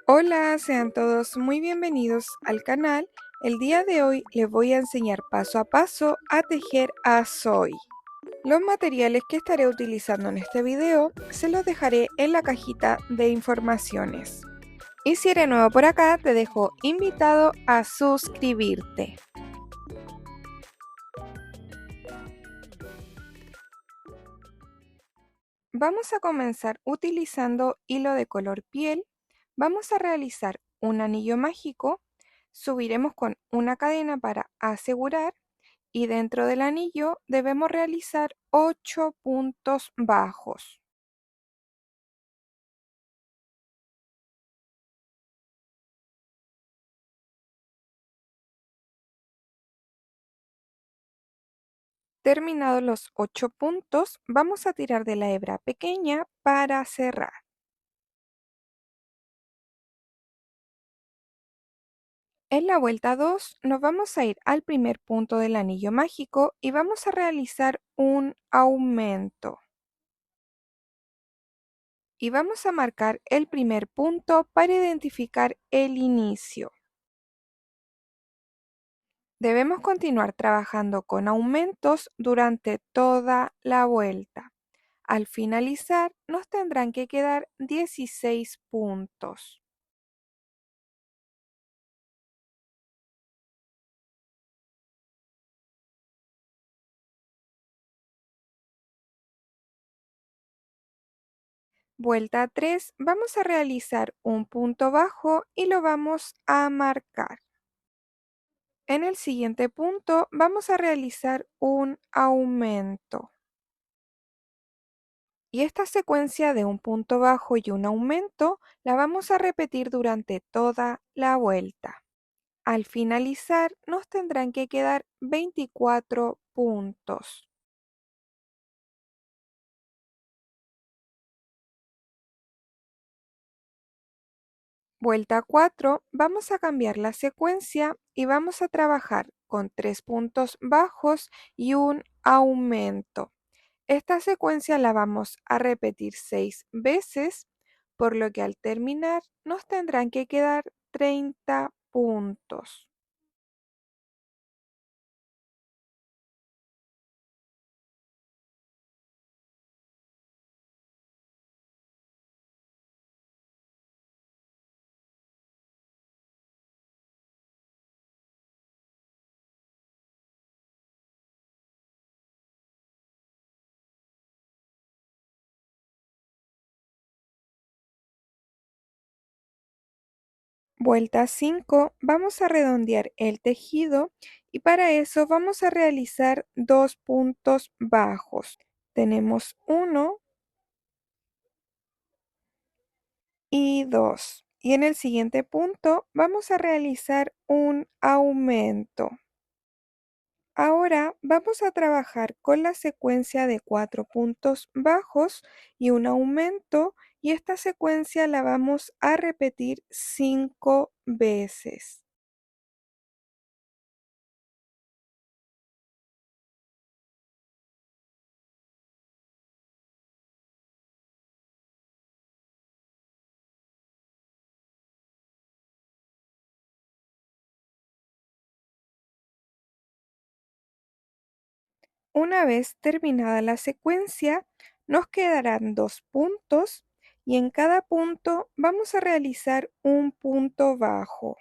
Hola, sean todos muy bienvenidos al canal. El día de hoy les voy a enseñar paso a paso a tejer azoy. Los materiales que estaré utilizando en este video se los dejaré en la cajita de informaciones. Y si eres nuevo por acá, te dejo invitado a suscribirte. Vamos a comenzar utilizando hilo de color piel. Vamos a realizar un anillo mágico. Subiremos con una cadena para asegurar y dentro del anillo debemos realizar 8 puntos bajos. Terminados los 8 puntos, vamos a tirar de la hebra pequeña para cerrar. En la vuelta 2 nos vamos a ir al primer punto del anillo mágico y vamos a realizar un aumento. Y vamos a marcar el primer punto para identificar el inicio. Debemos continuar trabajando con aumentos durante toda la vuelta. Al finalizar, nos tendrán que quedar 16 puntos. Vuelta 3, vamos a realizar un punto bajo y lo vamos a marcar. En el siguiente punto vamos a realizar un aumento. Y esta secuencia de un punto bajo y un aumento la vamos a repetir durante toda la vuelta. Al finalizar nos tendrán que quedar 24 puntos. Vuelta 4, vamos a cambiar la secuencia y vamos a trabajar con 3 puntos bajos y un aumento. Esta secuencia la vamos a repetir 6 veces, por lo que al terminar nos tendrán que quedar 30 puntos. Vuelta 5, vamos a redondear el tejido y para eso vamos a realizar 2 puntos bajos. Tenemos 1 y 2. Y en el siguiente punto vamos a realizar un aumento. Ahora vamos a trabajar con la secuencia de 4 puntos bajos y un aumento y esta secuencia la vamos a repetir 5 veces. Una vez terminada la secuencia, nos quedarán 2 puntos y en cada punto vamos a realizar un punto bajo.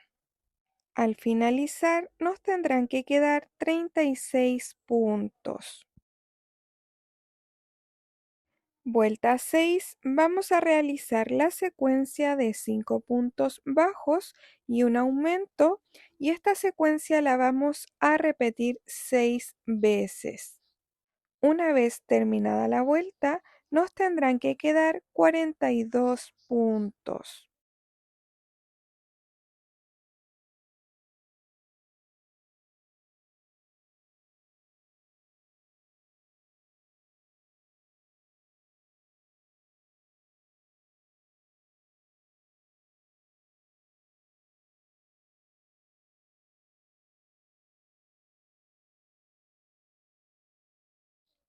Al finalizar, nos tendrán que quedar 36 puntos. Vuelta 6, vamos a realizar la secuencia de 5 puntos bajos y un aumento y esta secuencia la vamos a repetir 6 veces. Una vez terminada la vuelta, nos tendrán que quedar 42 puntos.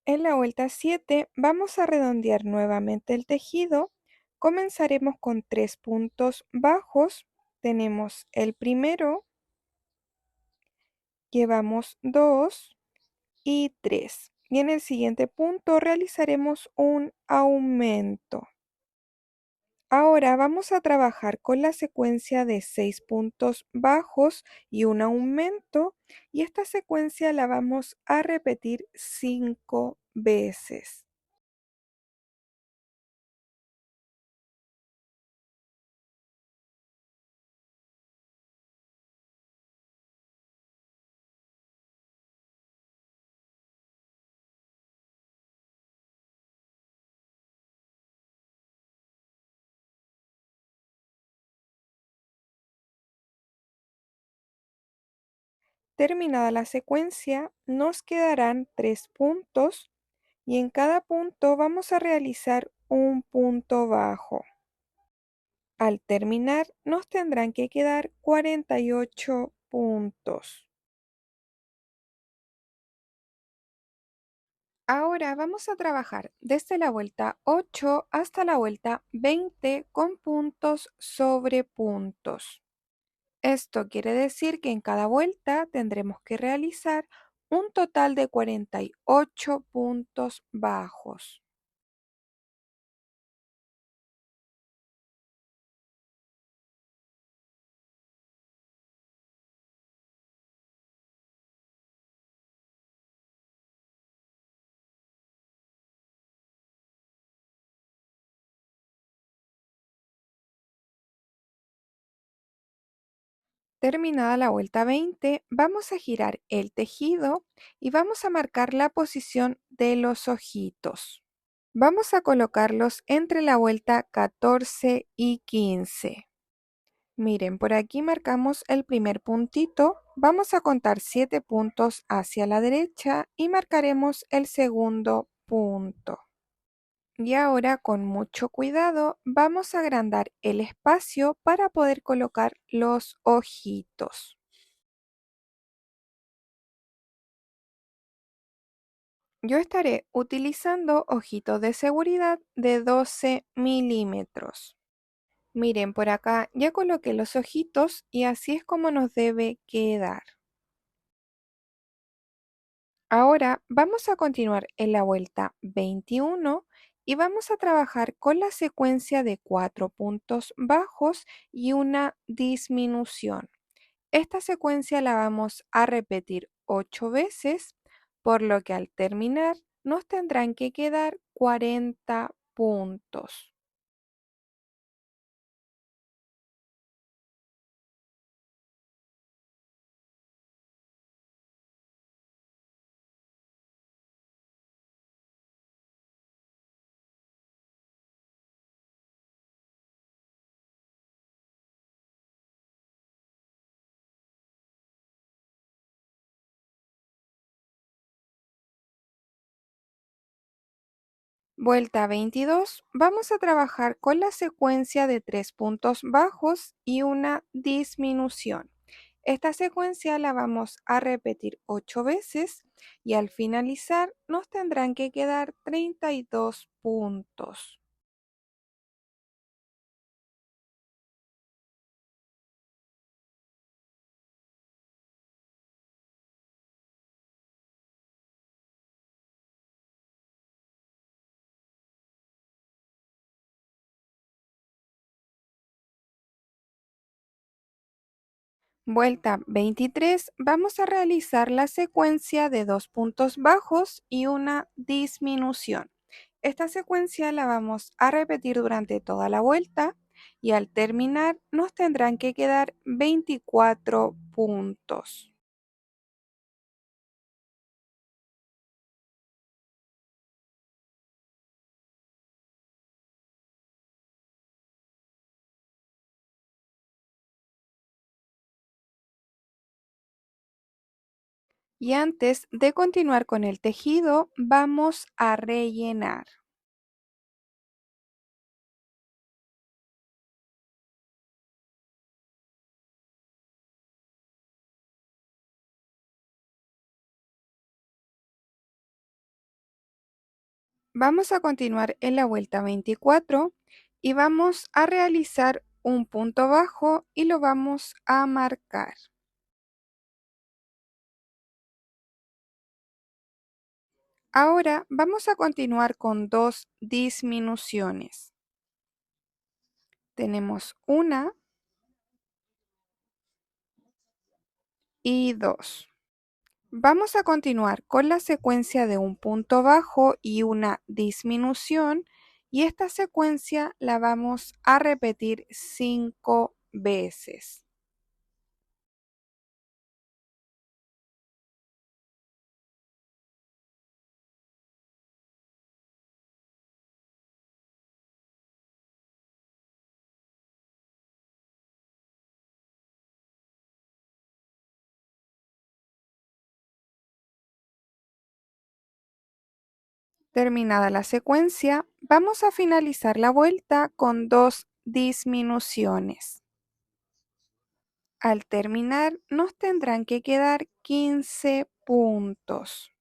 En la vuelta 7 vamos a redondear nuevamente el tejido, Comenzaremos con 3 puntos bajos. Tenemos el primero, llevamos 2 y 3. Y en el siguiente punto realizaremos un aumento. Ahora vamos a trabajar con la secuencia de 6 puntos bajos y un aumento, y esta secuencia la vamos a repetir 5 veces. Terminada la secuencia, nos quedarán 3 puntos y en cada punto vamos a realizar un punto bajo. Al terminar, nos tendrán que quedar 48 puntos. Ahora vamos a trabajar desde la vuelta 8 hasta la vuelta 20 con puntos sobre puntos. Esto quiere decir que en cada vuelta tendremos que realizar un total de 48 puntos bajos. Terminada la vuelta 20, vamos a girar el tejido y vamos a marcar la posición de los ojitos. Vamos a colocarlos entre la vuelta 14 y 15. Miren, por aquí marcamos el primer puntito, vamos a contar 7 puntos hacia la derecha y marcaremos el segundo punto. Y ahora con mucho cuidado vamos a agrandar el espacio para poder colocar los ojitos. Yo estaré utilizando ojitos de seguridad de 12 milímetros. Miren, por acá ya coloqué los ojitos y así es como nos debe quedar. Ahora vamos a continuar en la vuelta 21 y vamos a trabajar con la secuencia de 4 puntos bajos y una disminución. Esta secuencia la vamos a repetir 8 veces, por lo que al terminar nos tendrán que quedar 40 puntos. Vuelta 22, vamos a trabajar con la secuencia de 3 puntos bajos y una disminución. Esta secuencia la vamos a repetir 8 veces y al finalizar nos tendrán que quedar 32 puntos. Vuelta 23, vamos a realizar la secuencia de 2 puntos bajos y una disminución. Esta secuencia la vamos a repetir durante toda la vuelta y al terminar nos tendrán que quedar 24 puntos. Y antes de continuar con el tejido, vamos a rellenar. Vamos a continuar en la vuelta 24 y vamos a realizar un punto bajo y lo vamos a marcar. Ahora vamos a continuar con dos disminuciones. Tenemos una y dos. Vamos a continuar con la secuencia de un punto bajo y una disminución y esta secuencia la vamos a repetir 5 veces. Terminada la secuencia, vamos a finalizar la vuelta con dos disminuciones. Al terminar, nos tendrán que quedar 15 puntos.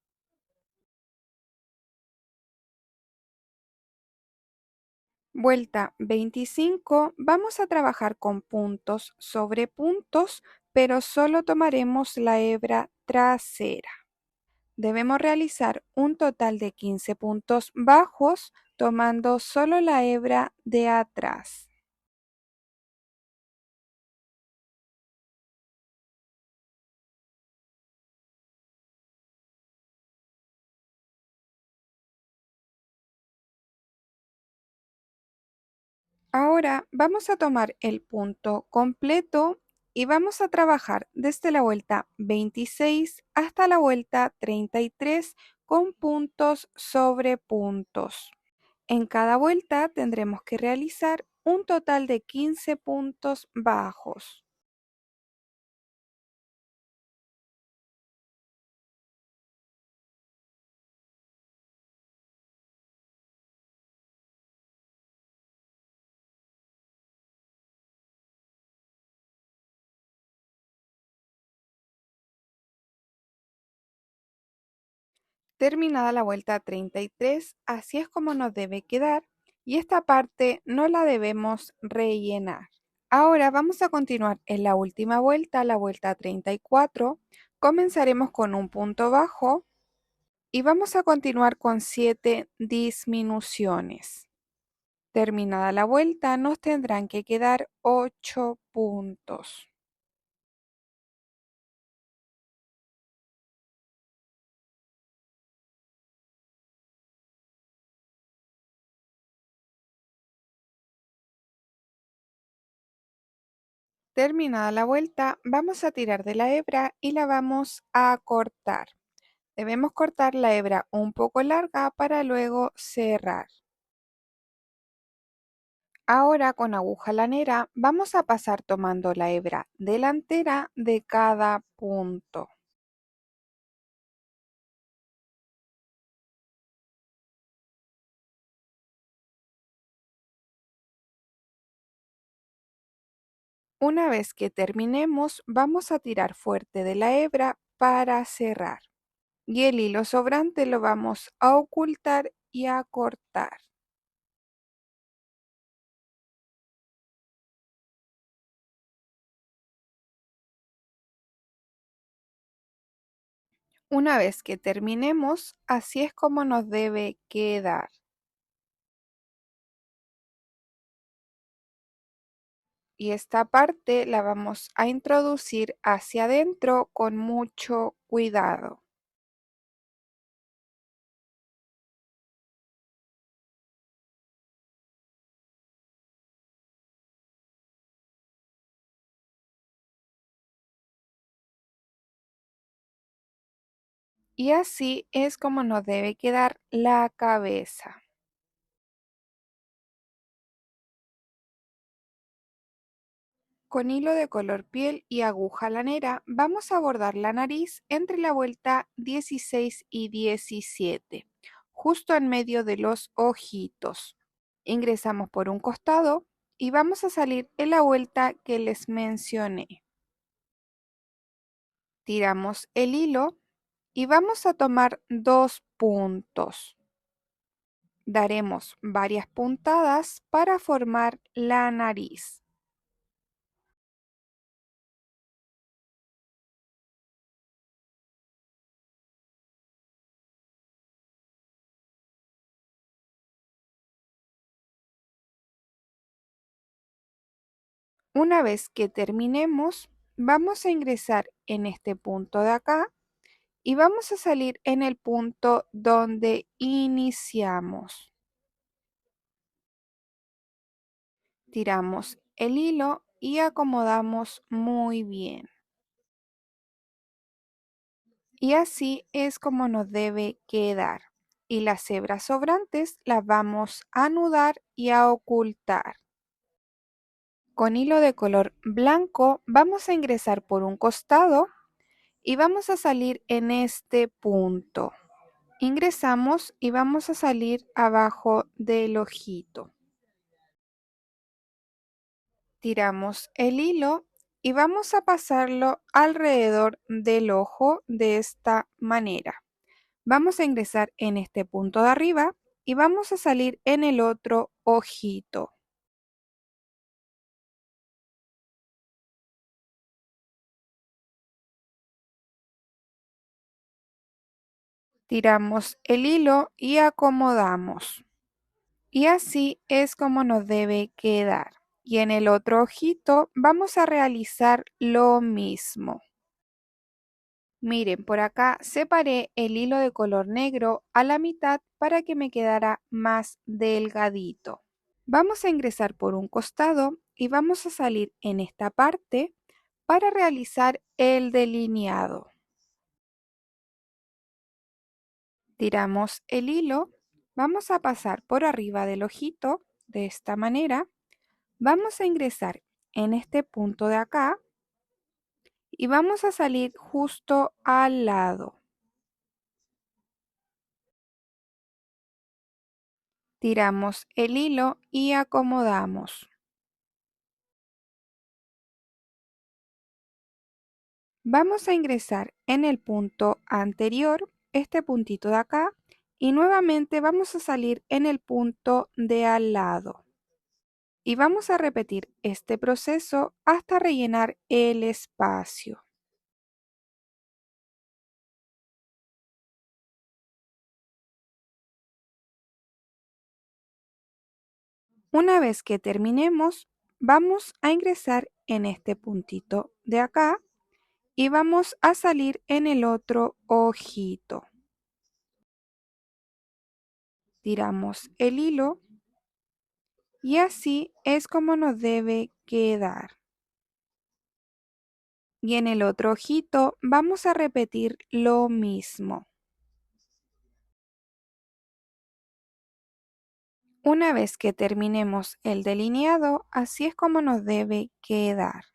Vuelta 25, vamos a trabajar con puntos sobre puntos, pero solo tomaremos la hebra trasera. Debemos realizar un total de 15 puntos bajos, tomando solo la hebra de atrás. Ahora vamos a tomar el punto completo y vamos a trabajar desde la vuelta 26 hasta la vuelta 33 con puntos sobre puntos. En cada vuelta tendremos que realizar un total de 15 puntos bajos. Terminada la vuelta 33, así es como nos debe quedar y esta parte no la debemos rellenar. Ahora vamos a continuar en la última vuelta, la vuelta 34. Comenzaremos con un punto bajo y vamos a continuar con 7 disminuciones. Terminada la vuelta, nos tendrán que quedar 8 puntos. Terminada la vuelta, vamos a tirar de la hebra y la vamos a cortar. Debemos cortar la hebra un poco larga para luego cerrar. Ahora con aguja lanera vamos a pasar tomando la hebra delantera de cada punto. Una vez que terminemos, vamos a tirar fuerte de la hebra para cerrar. Y el hilo sobrante lo vamos a ocultar y a cortar. Una vez que terminemos, así es como nos debe quedar. Y esta parte la vamos a introducir hacia adentro con mucho cuidado. Y así es como nos debe quedar la cabeza. Con hilo de color piel y aguja lanera vamos a bordar la nariz entre la vuelta 16 y 17, justo en medio de los ojitos. Ingresamos por un costado y vamos a salir en la vuelta que les mencioné. Tiramos el hilo y vamos a tomar dos puntos. Daremos varias puntadas para formar la nariz. Una vez que terminemos, vamos a ingresar en este punto de acá y vamos a salir en el punto donde iniciamos. Tiramos el hilo y acomodamos muy bien. Y así es como nos debe quedar. Y las hebras sobrantes las vamos a anudar y a ocultar. Con hilo de color blanco vamos a ingresar por un costado y vamos a salir en este punto. Ingresamos y vamos a salir abajo del ojito. Tiramos el hilo y vamos a pasarlo alrededor del ojo de esta manera. Vamos a ingresar en este punto de arriba y vamos a salir en el otro ojito. Tiramos el hilo y acomodamos. Y así es como nos debe quedar. Y en el otro ojito vamos a realizar lo mismo. Miren, por acá separé el hilo de color negro a la mitad para que me quedara más delgadito. Vamos a ingresar por un costado y vamos a salir en esta parte para realizar el delineado. Tiramos el hilo, vamos a pasar por arriba del ojito de esta manera. Vamos a ingresar en este punto de acá y vamos a salir justo al lado. Tiramos el hilo y acomodamos. Vamos a ingresar en el punto anterior, este puntito de acá, y nuevamente vamos a salir en el punto de al lado. Y vamos a repetir este proceso hasta rellenar el espacio. Una vez que terminemos, vamos a ingresar en este puntito de acá y vamos a salir en el otro ojito. Tiramos el hilo y así es como nos debe quedar. Y en el otro ojito vamos a repetir lo mismo. Una vez que terminemos el delineado, así es como nos debe quedar.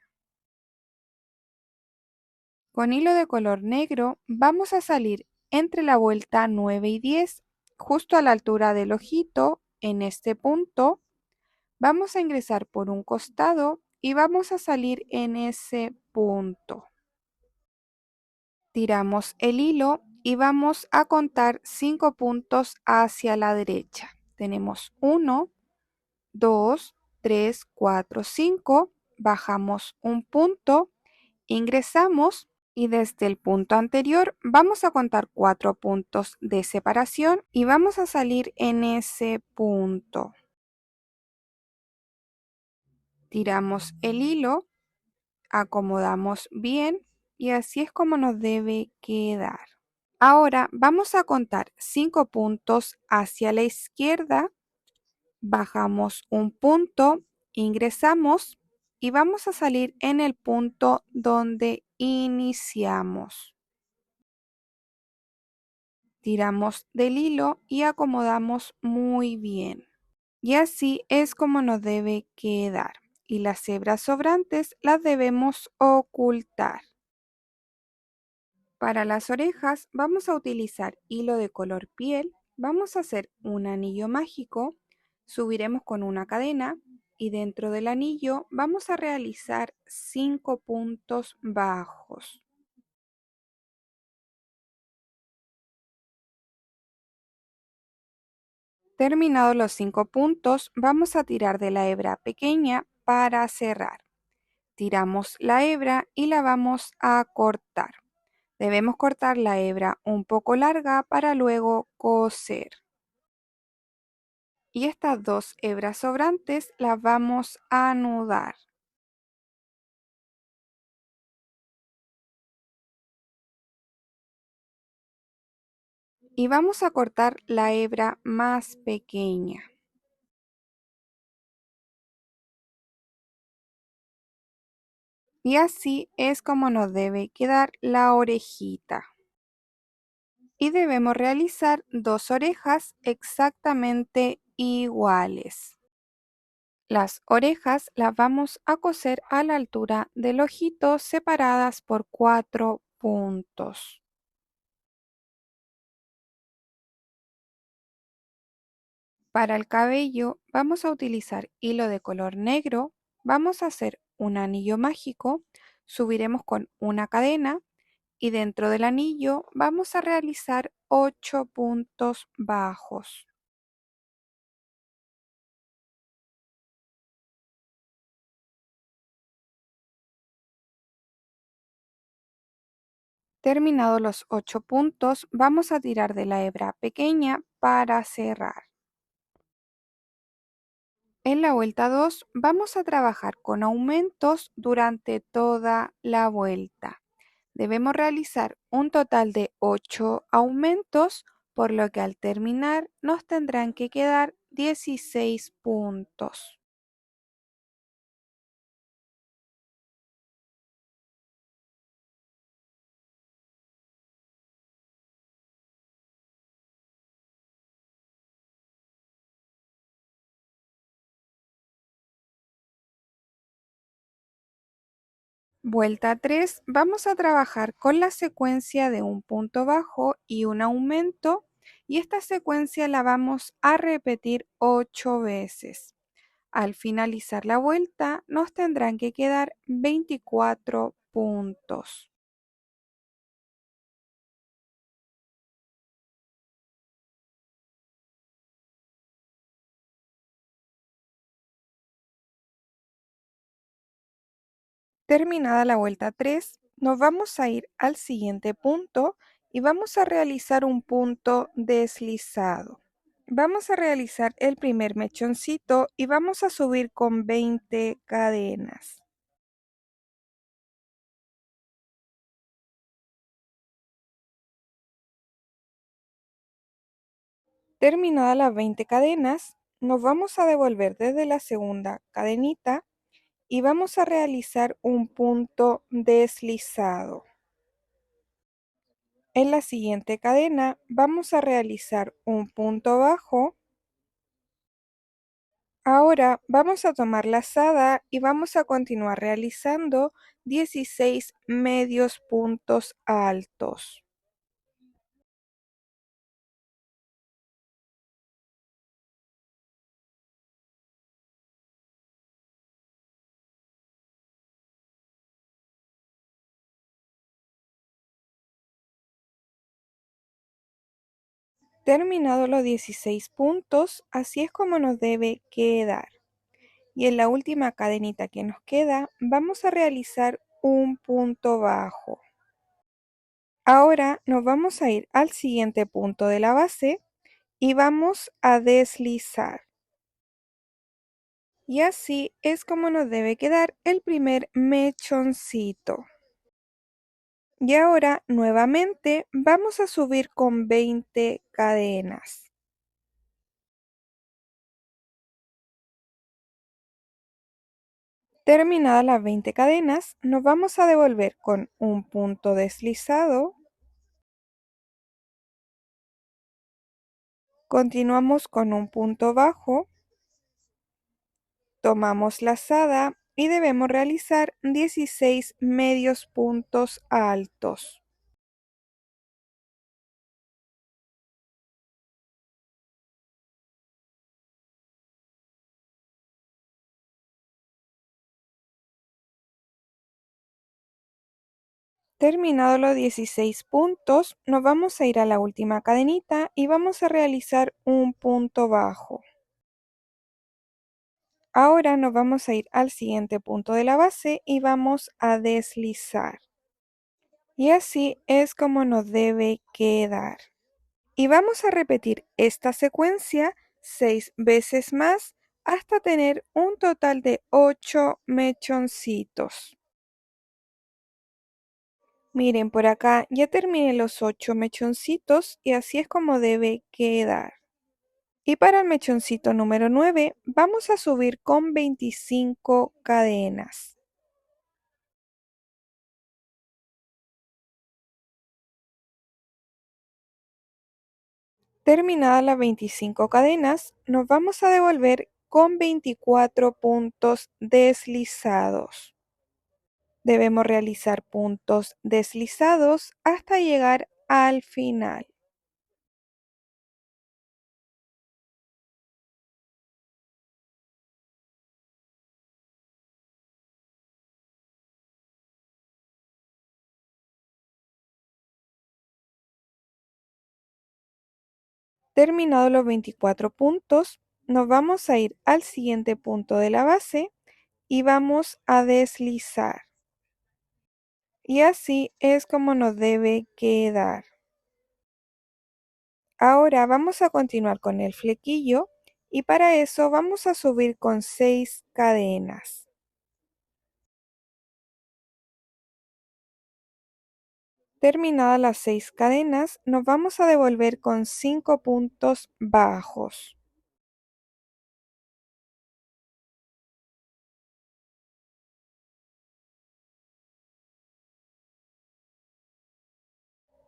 Con hilo de color negro vamos a salir entre la vuelta 9 y 10, justo a la altura del ojito, en este punto. Vamos a ingresar por un costado y vamos a salir en ese punto. Tiramos el hilo y vamos a contar 5 puntos hacia la derecha. Tenemos 1, 2, 3, 4, 5. Bajamos un punto, ingresamos y desde el punto anterior vamos a contar 4 puntos de separación y vamos a salir en ese punto. Tiramos el hilo, acomodamos bien y así es como nos debe quedar. Ahora vamos a contar 5 puntos hacia la izquierda, bajamos un punto, ingresamos y vamos a salir en el punto donde iniciamos. Tiramos del hilo y acomodamos muy bien. Y así es como nos debe quedar. Y las hebras sobrantes las debemos ocultar. Para las orejas vamos a utilizar hilo de color piel, vamos a hacer un anillo mágico, subiremos con una cadena y dentro del anillo vamos a realizar 5 puntos bajos. Terminados los 5 puntos, vamos a tirar de la hebra pequeña para cerrar. Tiramos la hebra y la vamos a cortar. Debemos cortar la hebra un poco larga para luego coser. Y estas dos hebras sobrantes las vamos a anudar. Y vamos a cortar la hebra más pequeña. Y así es como nos debe quedar la orejita. Y debemos realizar dos orejas exactamente iguales. Las orejas las vamos a coser a la altura del ojito separadas por 4 puntos. Para el cabello vamos a utilizar hilo de color negro, vamos a hacer un anillo mágico, subiremos con una cadena y dentro del anillo vamos a realizar 8 puntos bajos. Terminados los 8 puntos, vamos a tirar de la hebra pequeña para cerrar. En la vuelta 2 vamos a trabajar con aumentos durante toda la vuelta. Debemos realizar un total de 8 aumentos, por lo que al terminar nos tendrán que quedar 16 puntos. Vuelta 3, vamos a trabajar con la secuencia de un punto bajo y un aumento, y esta secuencia la vamos a repetir 8 veces. Al finalizar la vuelta nos tendrán que quedar 24 puntos. Terminada la vuelta 3, nos vamos a ir al siguiente punto y vamos a realizar un punto deslizado. Vamos a realizar el primer mechoncito y vamos a subir con 20 cadenas. Terminadas las 20 cadenas, nos vamos a devolver desde la segunda cadenita y vamos a realizar un punto deslizado. En la siguiente cadena vamos a realizar un punto bajo. Ahora vamos a tomar lazada y vamos a continuar realizando 16 medios puntos altos. Terminados los 16 puntos, así es como nos debe quedar. Y en la última cadenita que nos queda, vamos a realizar un punto bajo. Ahora nos vamos a ir al siguiente punto de la base y vamos a deslizar. Y así es como nos debe quedar el primer mechoncito. Y ahora nuevamente vamos a subir con 20 cadenas. Terminadas las 20 cadenas, nos vamos a devolver con un punto deslizado. Continuamos con un punto bajo. Tomamos lazada y debemos realizar 16 medios puntos altos. Terminados los 16 puntos, nos vamos a ir a la última cadenita y vamos a realizar un punto bajo. Ahora nos vamos a ir al siguiente punto de la base y vamos a deslizar. Y así es como nos debe quedar. Y vamos a repetir esta secuencia 6 veces más hasta tener un total de 8 mechoncitos. Miren, por acá ya terminé los 8 mechoncitos y así es como debe quedar. Y para el mechoncito número 9 vamos a subir con 25 cadenas. Terminadas las 25 cadenas, nos vamos a devolver con 24 puntos deslizados. Debemos realizar puntos deslizados hasta llegar al final. Terminados los 24 puntos, nos vamos a ir al siguiente punto de la base y vamos a deslizar. Y así es como nos debe quedar. Ahora vamos a continuar con el flequillo y para eso vamos a subir con 6 cadenas. Terminadas las 6 cadenas, nos vamos a devolver con 5 puntos bajos.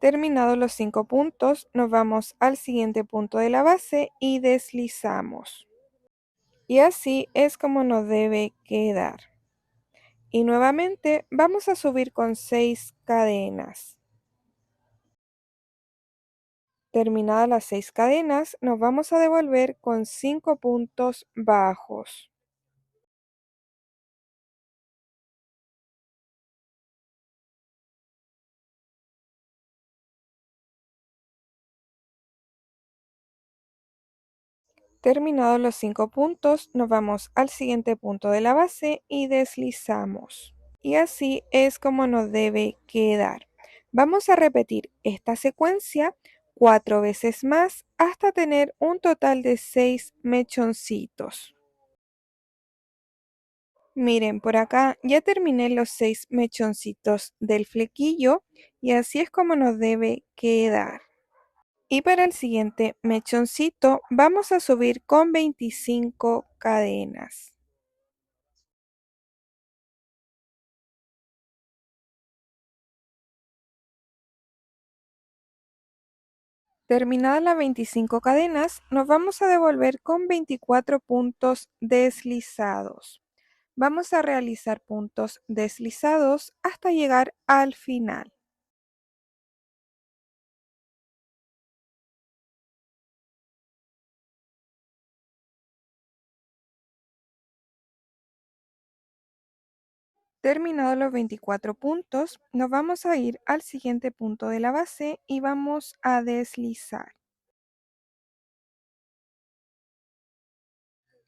Terminados los 5 puntos, nos vamos al siguiente punto de la base y deslizamos. Y así es como nos debe quedar. Y nuevamente vamos a subir con 6 cadenas. Terminadas las 6 cadenas, nos vamos a devolver con 5 puntos bajos. Terminados los 5 puntos, nos vamos al siguiente punto de la base y deslizamos. Y así es como nos debe quedar. Vamos a repetir esta secuencia 4 veces más hasta tener un total de 6 mechoncitos. Miren, por acá ya terminé los 6 mechoncitos del flequillo y así es como nos debe quedar. Y para el siguiente mechoncito vamos a subir con 25 cadenas. Terminadas las 25 cadenas, nos vamos a devolver con 24 puntos deslizados. Vamos a realizar puntos deslizados hasta llegar al final. Terminados los 24 puntos, nos vamos a ir al siguiente punto de la base y vamos a deslizar.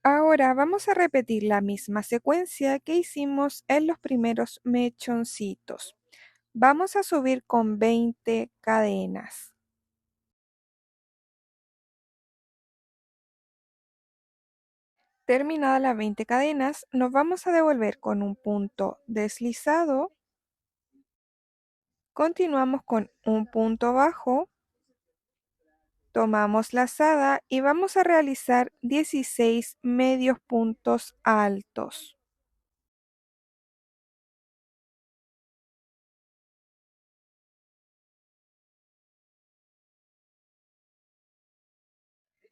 Ahora vamos a repetir la misma secuencia que hicimos en los primeros mechoncitos. Vamos a subir con 20 cadenas. Terminadas las 20 cadenas, nos vamos a devolver con un punto deslizado. Continuamos con un punto bajo. Tomamos lazada y vamos a realizar 16 medios puntos altos.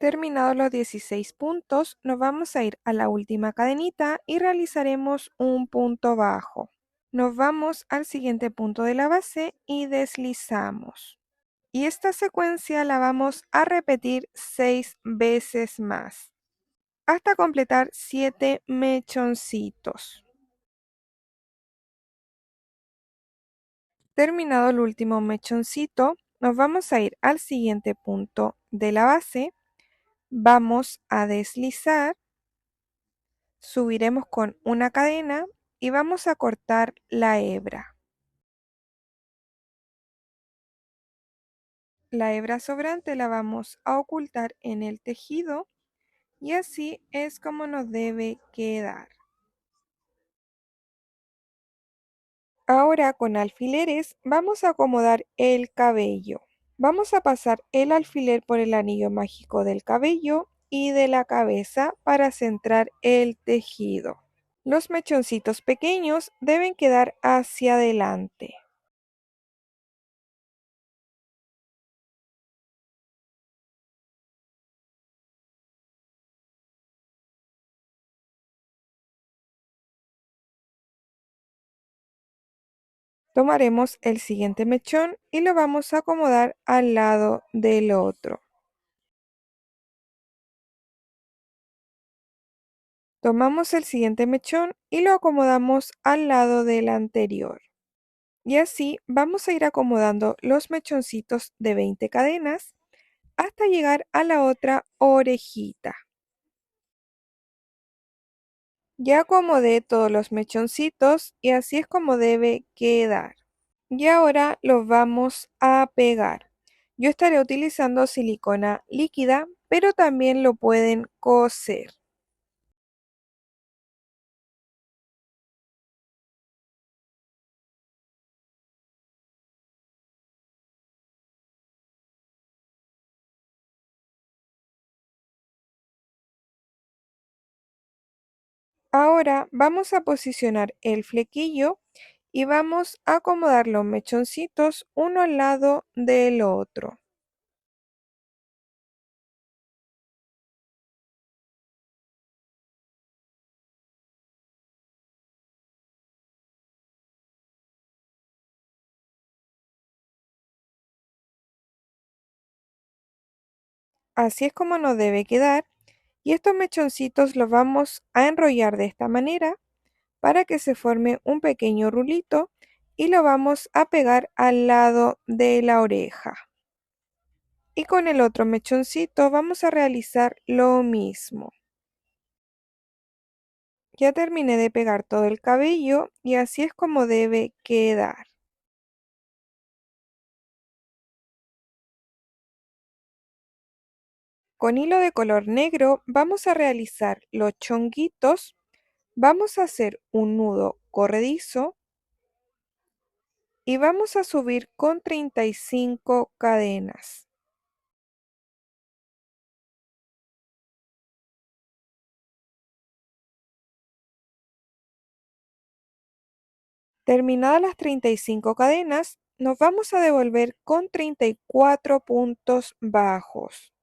Terminados los 16 puntos, nos vamos a ir a la última cadenita y realizaremos un punto bajo. Nos vamos al siguiente punto de la base y deslizamos. Y esta secuencia la vamos a repetir 6 veces más, hasta completar 7 mechoncitos. Terminado el último mechoncito, nos vamos a ir al siguiente punto de la base. Vamos a deslizar, subiremos con una cadena y vamos a cortar la hebra. La hebra sobrante la vamos a ocultar en el tejido y así es como nos debe quedar. Ahora con alfileres vamos a acomodar el cabello. Vamos a pasar el alfiler por el anillo mágico del cabello y de la cabeza para centrar el tejido. Los mechoncitos pequeños deben quedar hacia adelante. Tomaremos el siguiente mechón y lo vamos a acomodar al lado del otro. Tomamos el siguiente mechón y lo acomodamos al lado del anterior. Y así vamos a ir acomodando los mechoncitos de 20 cadenas hasta llegar a la otra orejita. Ya acomodé todos los mechoncitos y así es como debe quedar. Y ahora los vamos a pegar. Yo estaré utilizando silicona líquida, pero también lo pueden coser. Ahora vamos a posicionar el flequillo y vamos a acomodar los mechoncitos uno al lado del otro. Así es como nos debe quedar y estos mechoncitos los vamos a enrollar de esta manera para que se forme un pequeño rulito y lo vamos a pegar al lado de la oreja. Y con el otro mechoncito vamos a realizar lo mismo. Ya terminé de pegar todo el cabello y así es como debe quedar. Con hilo de color negro vamos a realizar los chonguitos, vamos a hacer un nudo corredizo y vamos a subir con 35 cadenas. Terminadas las 35 cadenas, nos vamos a devolver con 34 puntos bajos.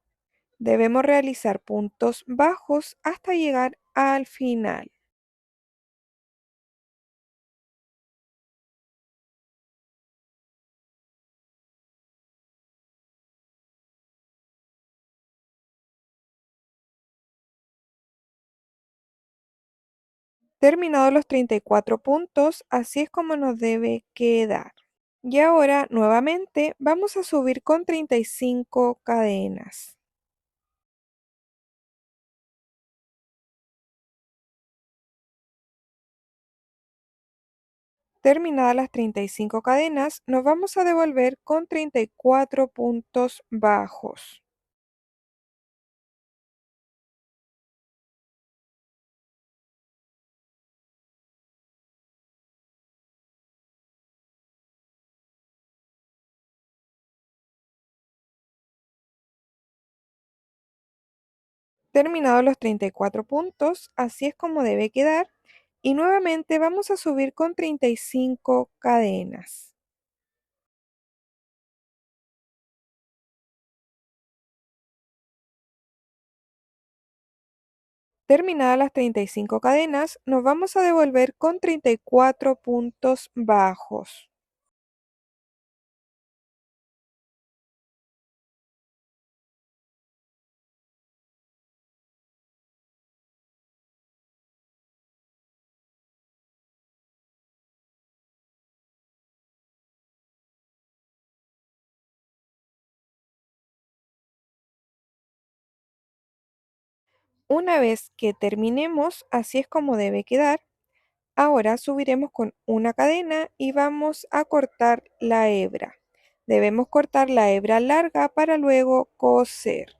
Debemos realizar puntos bajos hasta llegar al final. Terminados los 34 puntos, así es como nos debe quedar. Y ahora nuevamente vamos a subir con 35 cadenas. Terminadas las 35 cadenas, nos vamos a devolver con 34 puntos bajos. Terminados los 34 puntos, así es como debe quedar. Y nuevamente vamos a subir con 35 cadenas. Terminadas las 35 cadenas, nos vamos a devolver con 34 puntos bajos. Una vez que terminemos, así es como debe quedar. Ahora subiremos con una cadena y vamos a cortar la hebra. Debemos cortar la hebra larga para luego coser.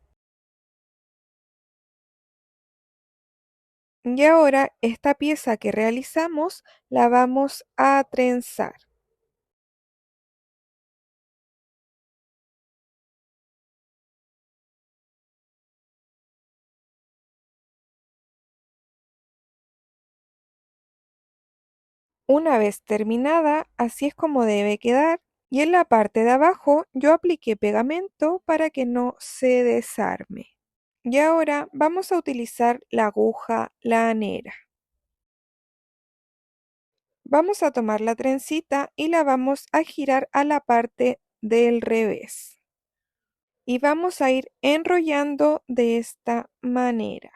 Y ahora esta pieza que realizamos la vamos a trenzar. Una vez terminada, así es como debe quedar. Y en la parte de abajo yo apliqué pegamento para que no se desarme. Y ahora vamos a utilizar la aguja lanera. Vamos a tomar la trencita y la vamos a girar a la parte del revés. Y vamos a ir enrollando de esta manera.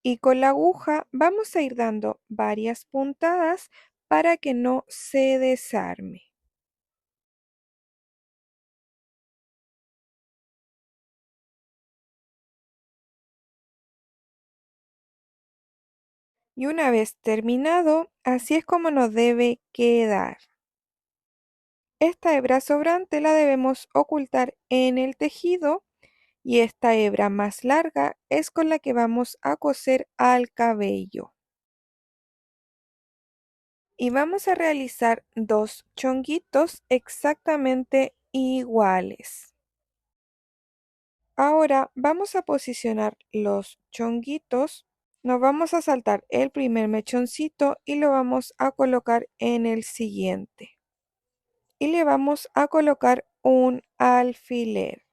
Y con la aguja vamos a ir dando varias puntadas para que no se desarme. Y una vez terminado, así es como nos debe quedar. Esta hebra sobrante la debemos ocultar en el tejido y esta hebra más larga es con la que vamos a coser al cabello. Y vamos a realizar dos chonguitos exactamente iguales. Ahora vamos a posicionar los chonguitos. Nos vamos a saltar el primer mechoncito y lo vamos a colocar en el siguiente. Y le vamos a colocar un alfiler.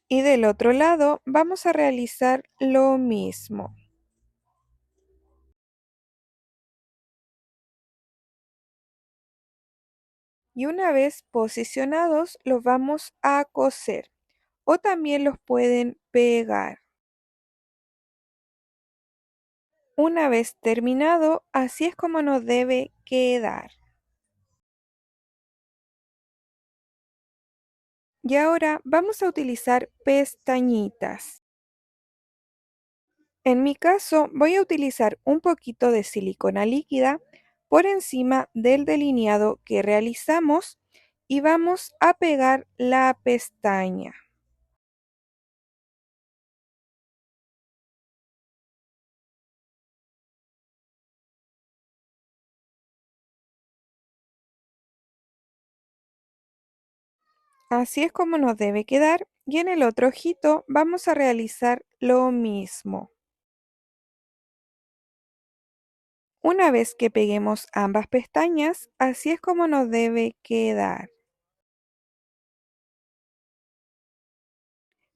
Y del otro lado vamos a realizar lo mismo. Y una vez posicionados los vamos a coser o también los pueden pegar. Una vez terminado, así es como nos debe quedar. Y ahora vamos a utilizar pestañitas. En mi caso voy a utilizar un poquito de silicona líquida por encima del delineado que realizamos y vamos a pegar la pestaña. Así es como nos debe quedar y en el otro ojito vamos a realizar lo mismo. Una vez que peguemos ambas pestañas, así es como nos debe quedar.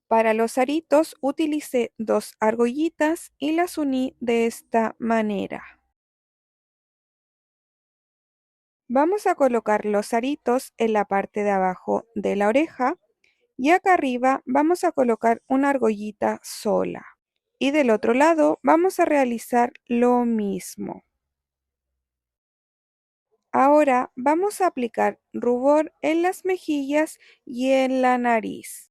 Para los aritos utilicé dos argollitas y las uní de esta manera. Vamos a colocar los aritos en la parte de abajo de la oreja y acá arriba vamos a colocar una argollita sola. Y del otro lado vamos a realizar lo mismo. Ahora vamos a aplicar rubor en las mejillas y en la nariz.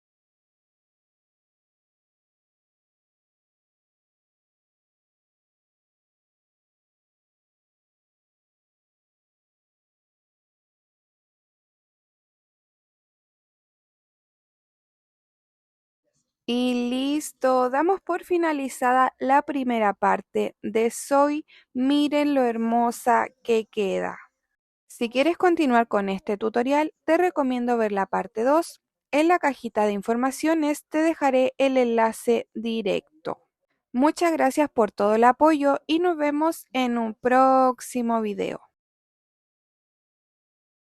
Y listo, damos por finalizada la primera parte de Soy. Miren lo hermosa que queda. Si quieres continuar con este tutorial, te recomiendo ver la parte 2. En la cajita de informaciones te dejaré el enlace directo. Muchas gracias por todo el apoyo y nos vemos en un próximo video.